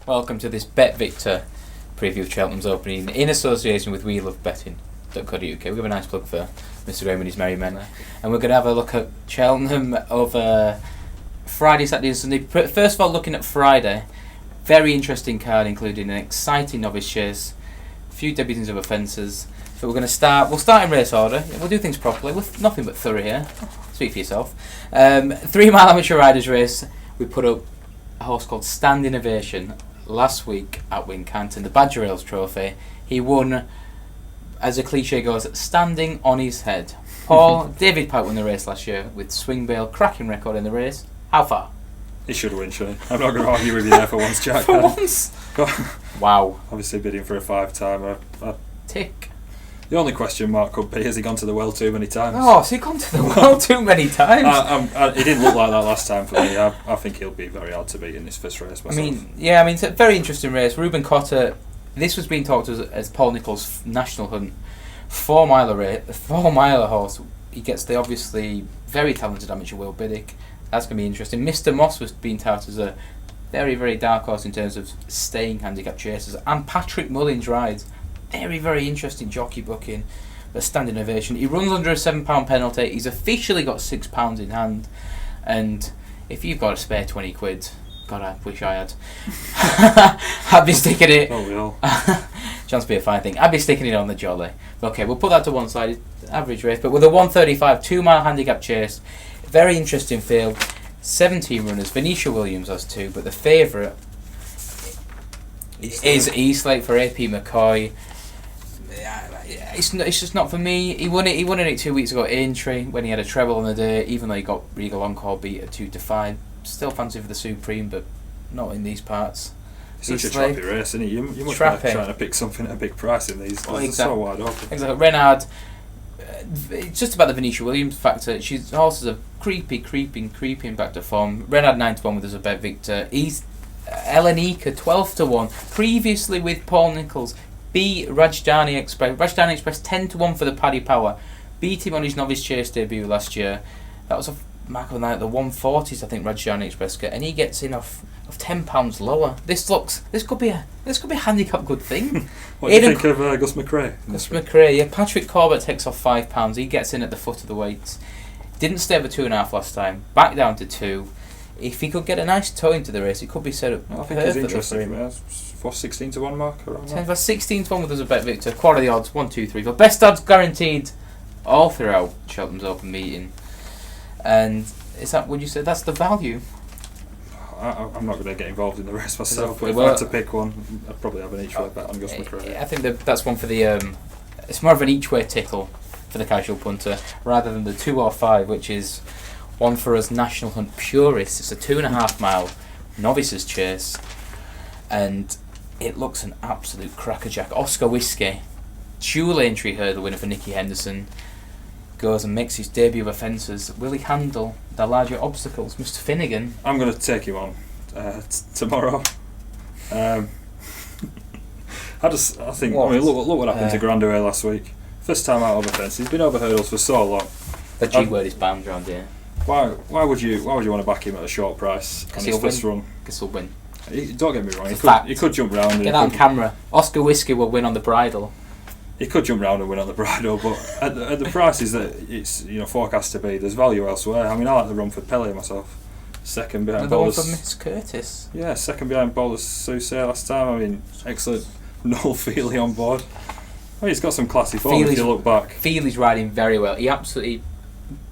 Welcome to this BetVictor preview of Cheltenham's opening in association with WeLoveBetting.co.uk. We have a nice plug for Mr. Graham and his merry men. And we're going to have a look at Cheltenham over Friday, Saturday and Sunday. First of all, looking at Friday, very interesting card including an exciting novice chase, a few debutants of offences. So we'll start in race order. We'll do things properly with nothing but thorough here. Speak for yourself. 3 mile amateur riders race. We put up a horse called Stand Innovation last week at Wincanton, the Badger Rails Trophy. He won, as a cliche goes, standing on his head. David Pike won the race last year with Swing Bale, cracking record in the race. How far? He should win, shouldn't he? I'm not going to argue with you there for once, Jack. For once? Wow. Obviously bidding for a 5-timer. Tick. The only question mark could be, has he gone to the well too many times? Oh, has he gone to the well too many times? He didn't look like that last time for me. I think he'll be very hard to beat in this first race myself. It's a very interesting race. Ruben Cotter, this was being talked as Paul Nicholls' national hunt. 4 miler horse. He gets the obviously very talented amateur Will Biddick. That's going to be interesting. Mr. Moss was being touted as a very, very dark horse in terms of staying handicap chasers. And Patrick Mullins rides. Very, very interesting jockey booking. The Stand Innovation. He runs under a £7 penalty. He's officially got £6 in hand. And if you've got a spare 20 quid, God, I wish I had. I'd be sticking it. Oh, we all. Chance to be a fine thing. I'd be sticking it on the jolly. Okay, we'll put that to one side. Average race. But with a 135 2 mile handicap chase, very interesting field. 17 runners. Venetia Williams has 2, but the favourite is Eastlake for AP McCoy. It's just not for me. He won it 2 weeks ago at Aintree when he had a treble on the day, even though he got Regal Encore beat at 2-5. Still fancy for the Supreme, but not in these parts. It's such a trappy race, isn't it? You must be trying to pick something at a big price in these. Exactly. It's so wide open. Exactly. Renard, it's just about the Venetia Williams factor. Horses are creeping back to form. Renard 9-1 with us a BetVictor. He's Elenika 12-1. Previously with Paul Nicholls. Beat Rajdhani Express. Rajdhani Express 10-1 for the Paddy Power. Beat him on his novice chase debut last year. That was a mark of the night at the 140s, I think Rajdhani Express get, and he gets in off £10 lower. This could be a handicap good thing. What do you think of Gus McRae? Gus McRae, yeah. Patrick Corbett takes off £5. He gets in at the foot of the weights. Didn't stay over 2.5 last time. Back down to 2. If he could get a nice toe into the race, it could be set up. I think it's interesting. For 16-1 mark around that. 16-1 with us a BetVictor. Quarter the odds. 1, 2, 3, 4. Best odds guaranteed all throughout Cheltenham's open meeting. And would you say that's the value? I'm not going to get involved in the race myself, but if I had to pick one, I'd probably have an each-way bet on Gus McRae. I think that's one for the. It's more of an each-way tickle for the casual punter rather than the 2 or 5, which is one for us national hunt purists. It's a 2.5 mile novices chase, and it looks an absolute crackerjack. Oscar Whiskey, dual entry hurdle winner for Nicky Henderson, goes and makes his debut of offences. Will he handle the larger obstacles? Mr. Finnigen. I'm going to take him on tomorrow. I think. Look what happened to Grandaway last week. First time out of offence. He's been over hurdles for so long. The G word is banned around here. Why would you want to back him at a short price on his first run? Guess he'll win. Don't get me wrong. He could jump round. Get that on camera. Oscar Whiskey will win on the bridle. He could jump round and win on the bridle, but at the prices that it's forecast to be, there's value elsewhere. I mean, I like the Rumford Pele myself. Second behind Bowlers. The one for Miss Curtis. Yeah, second behind Bowlers Sousa last time. I mean, excellent. Noel Feely on board. I mean, he's got some classy form if you look back. Feely's riding very well. He absolutely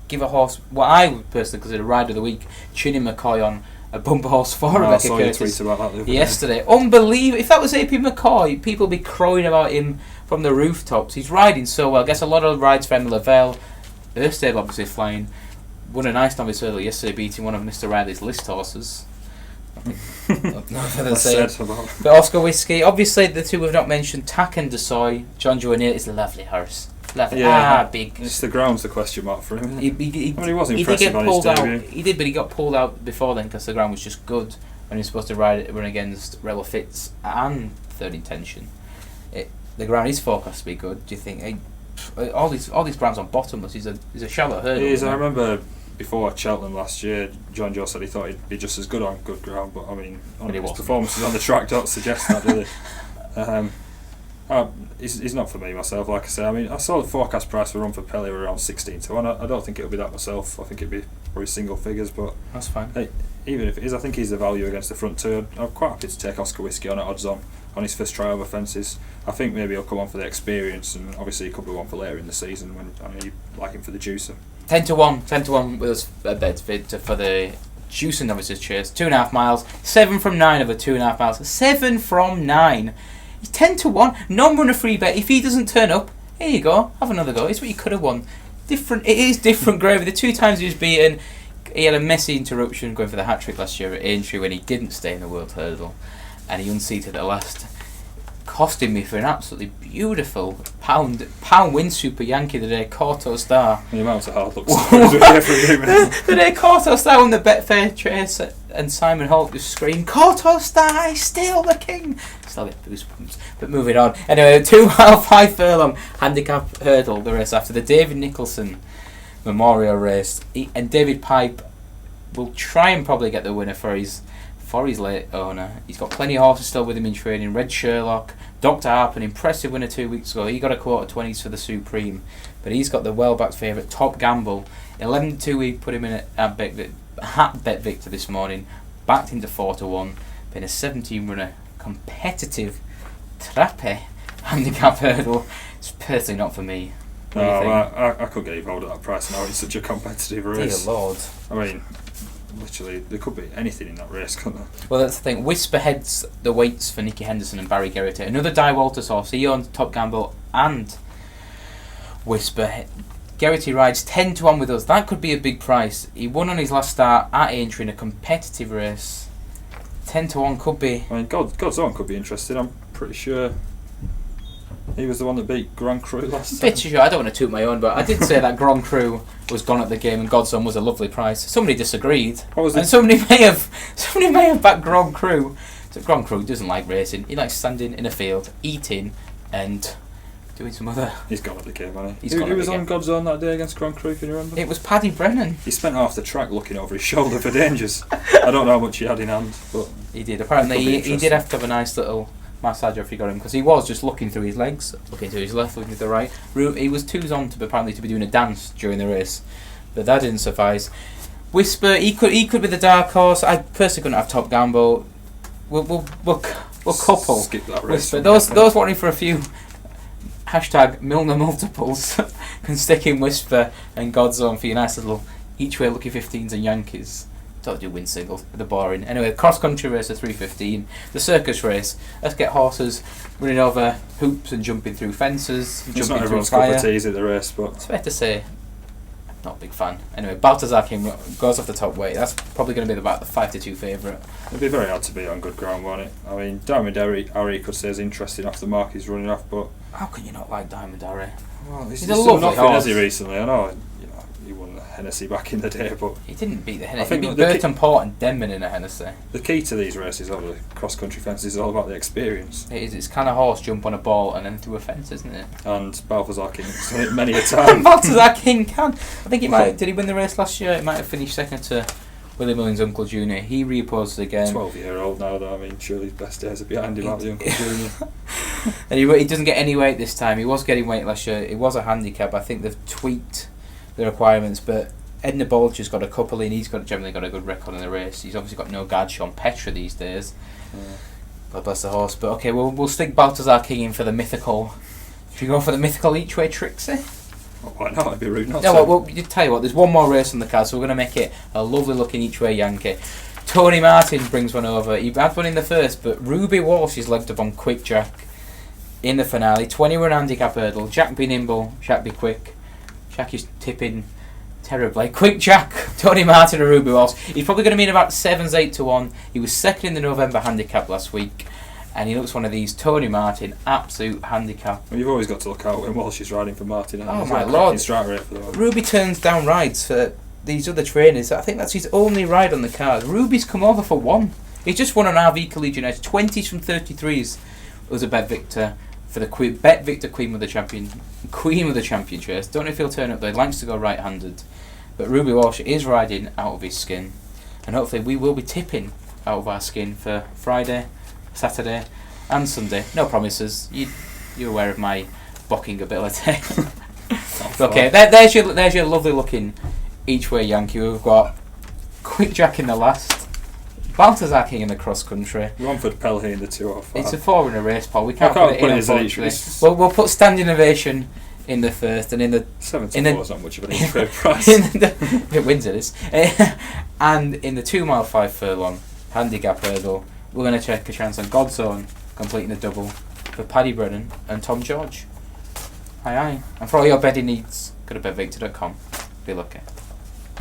give a horse what I would personally consider rider of the week. Chinny McCoy on a bumper horse for Rebecca Curtis. I saw your tweet about that the other day. Yesterday. Unbelievable. If that was AP McCoy, people would be crowing about him from the rooftops. He's riding so well. I guess a lot of rides for Emma Lavelle. Erstable obviously flying. Won a nice novice hurdle yesterday, beating one of Mr. Riley's list horses. Not further to say. But Oscar Whiskey, obviously the two we've not mentioned, Tack and Desoy. John Joanneal is a lovely horse. Lovely. Big. It's the ground's the question mark for him. He was he impressive on his debut. He did, but he got pulled out before then because the ground was just good when he was supposed to run against Rella Fitz and Third Intention. The ground is forecast to be good. Do you think all these grounds on bottomless? He's a shallow hurdle. He is. I remember before Cheltenham last year, John Joe said he thought he'd be just as good on good ground, but I mean, his performances on the track don't suggest that, do they? He's not for me myself, like I say. I mean, I saw the forecast price for Run for Pelly around 16 to 1. I don't think it'll be that myself. I think it'd be probably single figures, but that's fine. Hey, even if it is, I think he's the value against the front two. I'm quite happy to take Oscar Whiskey on at odds on his first try over fences. I think maybe he'll come on for the experience, and obviously he could be one for later in the season when you like him for the juicer. 10 to 1 with us at BetVictor for the juicing novices chase. 2.5 miles, 7 from 9 over 2.5 miles. 7 from 9. 10 to 1, non-runner free bet. If he doesn't turn up, here you go, have another go. It's what you could have won. It is different gravy. The 2 times he was beaten, he had a messy interruption going for the hat-trick last year at Aintree when he didn't stay in the World Hurdle, and he unseated at last, costing me for an absolutely beautiful pound win Super Yankee the day Corto Star. The amount of hard looks the day Corto Star won the Betfair chase, and Simon Holt just screamed, "Corto Star is still the king!" Still get goosebumps. But moving on. Anyway, 2 mile 5 furlong handicap hurdle, the race after the David Nicholson Memorial race, and David Pipe will try and probably get the winner for his late owner. He's got plenty of horses still with him in training. Red Sherlock, Dr. Harp, an impressive winner 2 weeks ago. He got a quarter 20s for the Supreme, but he's got the well-backed favourite Top Gamble. 11 to 2 we put him in at BetVictor this morning, backed into 4 to 1. Been a 17 runner competitive trappe handicap hurdle. It's personally not for me. No, I could get involved at that price now. It's such a competitive race. Dear Lord. I mean, literally, there could be anything in that race, couldn't there? Well, that's the thing. Whisper heads the weights for Nicky Henderson and Barry Gerrity. Another Di Walters horse. He owns Top Gamble and Whisper. Gerrity rides 10 to 1 with us. That could be a big price. He won on his last start at Aintree in a competitive race. 10 to 1 could be. I mean, God's Own could be interested. I'm pretty sure he was the one that beat Grand Cru last time. Pretty sure. I don't want to toot my own, but I did say that Grand Cru was gone at the game and God's Own was a lovely price. Somebody disagreed. And somebody may have backed Grand Cru. So Grand Cru doesn't like racing. He likes standing in a field, eating, and doing some other. He's gone at the game, hasn't he? Who was on God's Own that day against Grand Cru? Can you remember? It was Paddy Brennan. He spent half the track looking over his shoulder for dangers. I don't know how much he had in hand, but he did. Apparently, he did have to have a nice little massage if you got him, because he was just looking through his legs, looking to his left, looking to the right. He was 2's on to be doing a dance during the race, but that didn't suffice. Whisper, he could be the dark horse. I personally couldn't have Top Gamble. We'll couple skip that race. Whisper. Those wanting for a few hashtag Milner multiples can stick in Whisper and God's Own for your nice little each way lucky 15s and Yankees. Don't do win singles, they're boring. Anyway, cross country race at 3:15. The circus race. Let's get horses running over hoops and jumping through fences. It's not everyone's cup of tea, is it, the race? But it's fair to say, not a big fan. Anyway, Balthazar King goes off the top weight. That's probably going to be about the 5 to 2 favourite. It'd be very hard to beat on good ground, won't it? I mean, Diamond Harry could say is interesting after the mark he's running off, but how can you not like Diamond Harry? Well, he's a lovely nothing, horse. has he, recently? I know, he won the Hennessy back in the day, but he didn't beat the Hennessy. I think he beat Burton Port and Denman in a Hennessy. The key to these races over the cross-country fences is all about the experience. It is. It's kind of horse jump on a ball and then through a fence, isn't it? And Balthazar King has done it many a time. Balthazar King can. I think he might. Did he win the race last year? He might have finished second to Willie Mullins' Uncle Junior. He reopposes again. 12-year-old now, though. I mean, surely his best days are behind him, aren't the Uncle Junior? And he doesn't get any weight this time. He was getting weight last year. It was a handicap. I think they've tweaked the requirements, but Edna Bolger's got a couple in. He's generally got a good record in the race. He's obviously got no guard Sean Petra these days. God bless the horse. But okay, we'll stick Balthazar King in for the mythical. Should we go for the mythical each way Trixie? Well, why not? It'd be rude not to. No, well, you tell you what. There's one more race on the card, so we're going to make it a lovely looking each way Yankee. Tony Martin brings one over. He had one in the first, but Ruby Walsh is legged up on Quick Jack in the finale. 20-run handicap hurdle. Jack be nimble, Jack be quick. Jack is tipping terribly. Quick Jack, Tony Martin and Ruby Walsh. He's probably going to mean about 7s, 8 to 1. He was second in the November handicap last week, and he looks one of these. Tony Martin, absolute handicap. Well, you've always got to look out when Walsh is riding for Martin. Oh my lord! Strike rate for the Ruby turns down rides for these other trainers. I think that's his only ride on the card. Ruby's come over for one. He's just won an RV Collegiate Edge. 20s from 33s was a BetVictor for the BetVictor Queen of the Champion chase. Don't know if he'll turn up though. He likes to go right-handed. But Ruby Walsh is riding out of his skin, and hopefully we will be tipping out of our skin for Friday, Saturday, and Sunday. No promises. You're aware of my bocking ability. Okay, there's your lovely looking each way Yankee. We've got Quick Jack in the last, Balthazar King in the cross country, Romford Pelhay in the 205. It's a 4 in a race, Paul. We can't put it in, unfortunately. We'll put Stand Innovation in the first, and in the 7-4 is not much of an each-way price. If it wins, it is. And in the 2 mile 5 furlong handicap hurdle, we're going to check a chance on Godzone completing the double for Paddy Brennan and Tom George. Aye. And for all your betting needs, go to betvictor.com. Be lucky.